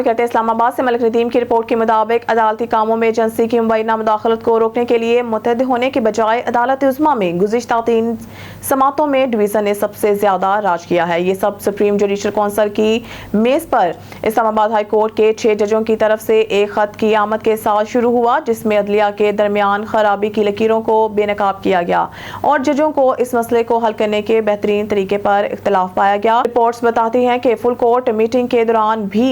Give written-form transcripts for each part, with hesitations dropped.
इंतजामी करते इस्लाम आबाद से मलिक नदीम की रिपोर्ट के मुताबिक अदालती कामों में एजेंसी की मुबैना मुदाखलत को रोकने के लिए मुतहद होने के बजाय अदालत उज़्मा में गुज़िश्ता 3 समातों में डिवीज़न ने सबसे ज़्यादा राज किया है। ये सब सुप्रीम जुडिशल कौंसिल की मेज़ पर इस्लामाबाद हाई कोर्ट के 6 जजों की तरफ से एक ख़त की आमद के साथ शुरू हुआ, जिसमें अदलिया के दरमियान खराबी की लकीरों को बेनकाब किया गया और जजों को इस मसले को हल करने के बेहतरीन तरीके पर इख्तलाफ पाया गया। रिपोर्ट्स बताती हैं कि फुल कोर्ट मीटिंग के दौरान भी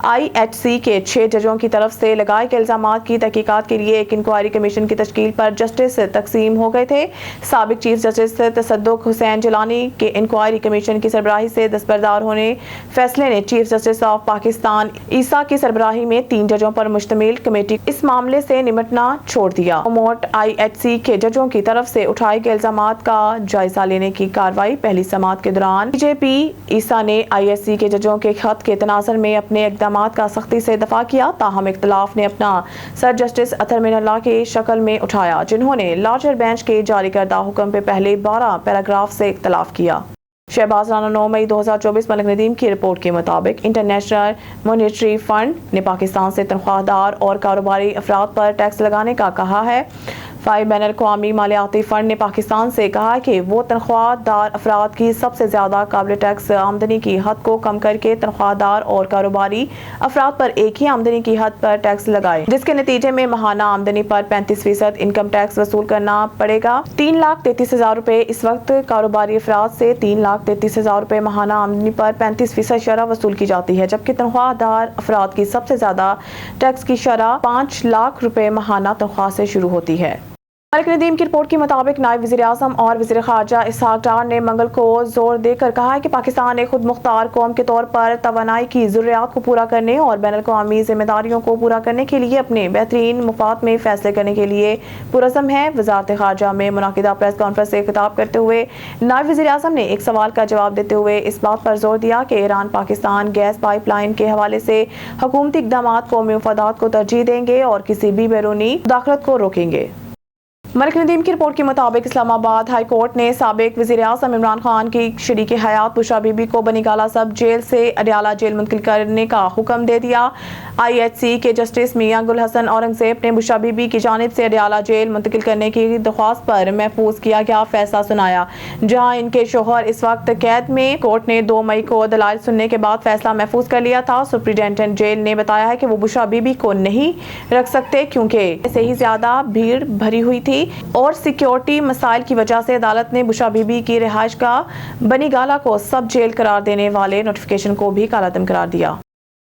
IHC के 6 जजों की तरफ से लगाए गए इल्जामात की तहकीकात के लिए एक इंक्वायरी कमीशन की तश्कील पर जस्टिस तकसीम हो गए थे। साबिक चीफ जस्टिस तसद्दुक हुसैन जिलानी के इंक्वायरी कमीशन की सरबराही से दस्तबरदार होने फैसले ने चीफ जस्टिस ऑफ पाकिस्तान ईसा की सरबराही में 3 जजों पर मुश्तमिल कमेटी इस मामले से निपटना छोड़ दिया। मोट IHC के जजों की तरफ से उठाए गए इल्जामात का जायजा लेने की कार्रवाई पहली समात के दौरान BJP ईसा ने IHC के जजों के खत के तनाज़ुर में अपने इक़दामात का सख्ती से दफा किया। ताहम इख्तलाफ ने अपना सर जस्टिस अतर मिनल्लाह की शक्ल में उठाया, जिन्होंने लार्जर बेंच के जारी करदा हुक्म पे पहले 12 पैराग्राफ से इख्तलाफ किया। शहबाज राना 9 मई 2024 मलिक नदीम की रिपोर्ट के मुताबिक इंटरनेशनल मॉनेटरी फंड ने पाकिस्तान से तनख्वाहदार और कारोबारी अफराद पर टैक्स लगाने का कहा है। बैन अल-अक़वामी मालियाती फ़ंड ने पाकिस्तान से कहा कि वो तनख्वाहदार अफराद की सबसे ज़्यादा काबिल टैक्स आमदनी की हद को कम करके तनख्वाहदार और कारोबारी अफराद पर एक ही आमदनी की हद पर टैक्स लगाए, जिसके नतीजे में माहाना आमदनी पर 35% इनकम टैक्स वसूल करना पड़ेगा। 3,33,000 रुपये इस वक्त कारोबारी अफराद से 3,33,000 रुपये माहाना आमदनी पर 35% शरह वसूल की जाती है, जबकि तनख्वाहदार अफराद की सबसे ज़्यादा टैक्स की शरह 5 लाख रुपये माहाना तनख्वाह से शुरू होती है। मलिक नदीम की रिपोर्ट के मुताबिक नायब वज़ीर आज़म और वज़ीर ख़ारजा इसहाक़ डार ने मंगल को जोर देकर कहा है कि पाकिस्तान एक खुद मुख्तार कौम के तौर पर तवानाई की ज़रूरियात को पूरा करने और बैन अल-अक़वामी ज़िम्मेदारियों को पूरा करने के लिए अपने बेहतरीन मुफाद में फ़ैसले करने के लिए पुरज़म है। वज़ारत ख़ारजा में मुनाकिदा प्रेस कॉन्फ्रेंस से खिताब करते हुए नायब वज़ीर आज़म ने एक सवाल का जवाब देते हुए इस बात पर जोर दिया कि ईरान पाकिस्तान गैस पाइपलाइन के हवाले से हुकूमती इक़दामात कौमी मफादात को तरजीह देंगे और किसी भी बैरूनी मुदाखलत को रोकेंगे। मलिक नदीम की रिपोर्ट के मुताबिक इस्लामाबाद हाई कोर्ट ने साबिक वज़ीर आज़म इमरान खान की शरीक हयात बुशरा बीबी को बनीगाला सब जेल से अडयाला जेल मुंतकिल करने का हुक्म दे दिया। IHC के जस्टिस मियां गुल हसन औरंगज़ेब ने बुशरा बीबी की जानिब से अडयाला जेल मुंतकिल करने की दरख्वास्त पर महफूज किया गया फैसला सुनाया, जहाँ इनके शोहर इस वक्त कैद में। कोर्ट ने 2 मई को दलाइल सुनने के बाद फैसला महफूज कर लिया था। सुप्रिटेंडेंट जेल ने बताया है कि वो बुशरा बीबी को नहीं रख सकते क्योंकि ऐसे ही ज्यादा भीड़ भरी हुई थी और सिक्योरिटी मसाइल की वजह से अदालत ने बुशरा बीबी की रिहाइश का बनीगाला को सब जेल करार देने वाले नोटिफिकेशन को भी कालादम करार दिया।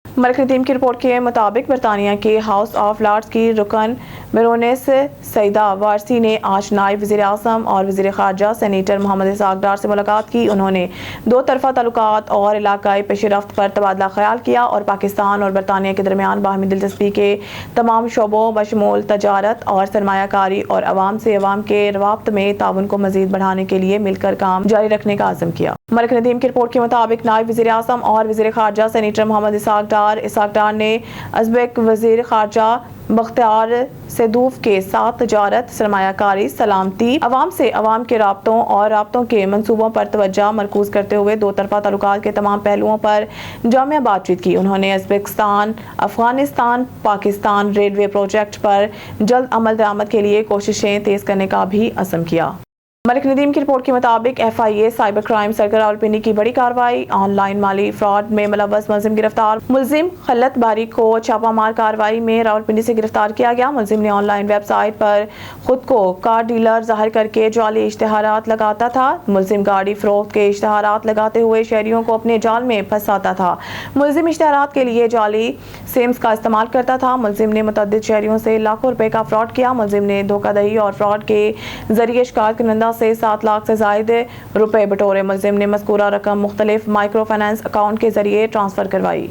मलिक नदीम की रिपोर्ट के मुताबिक बरतानिया के हाउस ऑफ लॉर्ड्स की रुकन बेरोनेस सईदा वारसी ने आज नायब वज़ीर आज़म और वज़ीर ख़ारजा सेनेटर मोहम्मद इसहाक़ डार से मुलाकात की। उन्होंने 2 तरफ़ा ताल्लुकात और इलाकाई पेशरफ्त पर तबादला ख्याल किया और पाकिस्तान और बरतानिया के दरमियान बाहमी दिलचस्पी के तमाम शोबों बशमूल तजारत और सरमायाकारी और अवाम से अवाम के रवाब्त में ताउन को मज़ीद बढ़ाने के लिए मिलकर काम जारी रखने का आज़म किया। मलिक नदीम की रिपोर्ट के मुताबिक नायब वज़ीर आज़म और वज़ीर ख़ारजा सेनेटर मोहम्मद इसहाक़ डार ने अज़बक वज़ीर ख़ारजा बख्तियार सैदूफ के साथ तजारत, सरमायाकारी, सलामती, अवाम से अवाम के राब्तों और राब्तों के मंसूबों पर तवज्जो मरकूज करते हुए 2 तरफ़ा ताल्लुकात के तमाम पहलुओं पर जामिया बातचीत की। उन्होंने Uzbekistan, Afghanistan, Pakistan railway project पर जल्द अमल दरामद के लिए कोशिशें तेज़ करने का भी अज़्म किया। मलिक नदीम की रिपोर्ट के मुताबिक FIA cyber crime circle Rawalpindi की बड़ी कार्रवाई, ऑनलाइन माली फ्रॉड में मुलव्वस मुलजिम गिरफ्तार। मुलजिम खल्लत बारी को छापामार कार्रवाई में रावलपिंडी से गिरफ्तार किया गया। मुलजिम ने ऑनलाइन वेबसाइट पर खुद को कार डीलर जाहिर करके जाली इश्तिहारात लगाता था। मुलजिम गाड़ी फरोख्त के इश्तिहारात लगाते हुए शहरियों को अपने जाल में फंसाता था। मुलजिम इश्तिहारात के लिए जाली सिम्स का इस्तेमाल करता था। मुलजिम ने मुतअद्दिद शहरियों से लाखों रुपए का फ्रॉड किया। मुलजिम ने धोखाधड़ी और फ्रॉड के जरिए शिकायत करनेंदा से 7 लाख से ज़ायद रुपए बटोरे। मुलजिम ने मज़कूरा रकम मुख्तलिफ माइक्रो फाइनेंस अकाउंट के जरिए ट्रांसफर करवाई।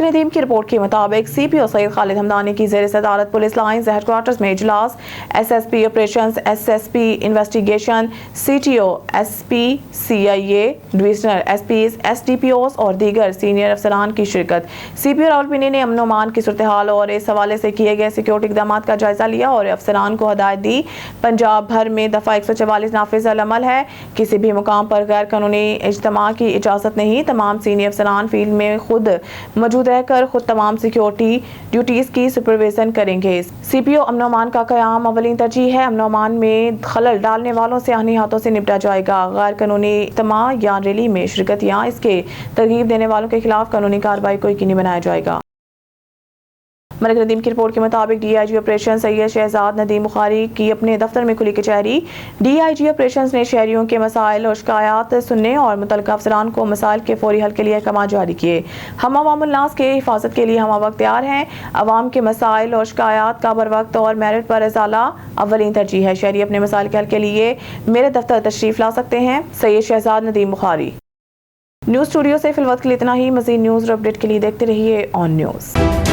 मलिक नदीम की रिपोर्ट के मुताबिक CPO सईद खालिद हमदानी की ज़ेर सदारत पुलिस लाइन्स हेडक्वार्टर्स में इजलास SSP operations, SSP investigation, CTO, SP, CIA, divisional SPs, SDPOs और दीगर सीनियर अफसरान की शिरकत। CPO रावलपिंडी ने अमन अमान की सूरत हाल और इस हवाले से किए गए सिक्योरिटी इक़दाम का जायजा लिया और अफसरान को हदायत दी। पंजाब भर में दफ़ा 144 नाफिज अमल है। किसी भी मुकाम पर गैर कानूनी इज्तिमा की इजाज़त नहीं। तमाम सीनियर अफसरान फील्ड में खुद मौजूद रहकर खुद तमाम सिक्योरिटी ड्यूटीज़ की सुपरविजन करेंगे। CPO अमन अमान का क़याम अवलीन तरजीह है। अमन अमान में खलल डालने वालों से आनी हाथों से निपटा जाएगा। गैर कानूनी इज्तिमा या रैली में शिरकत या इसके तरगीब देने वालों के खिलाफ कानूनी कार्रवाई को यकीनी बनाया जाएगा। मलिक नदीम की रिपोर्ट के मुताबिक DIG ऑपरेशन सैयद शहजाद नदीम बुखारी की अपने दफ्तर में खुली कचहरी। DIG ऑपरेशन ने शहरियों के मसाइल और शिकायत सुनने और मुतल्लिका अफसरान को मसाइल के फौरी हल के लिए अहकाम जारी किए। हम अवामुन्नास के हिफाजत के लिए हम वक्त तैयार हैं। अवाम के मसाइल और शिकायत का बर वक्त और मेरिट पर इजाला अवलीन तरजीह है। शहरी अपने मसाइल के हल के लिए मेरे दफ्तर तशरीफ ला सकते हैं। सैयद शहजाद नदीम बुखारी। न्यूज़ स्टूडियो से फिलहाल के लिए इतना ही। मज़ीद न्यूज़ और अपडेट के लिए देखते रहिए ऑन न्यूज़।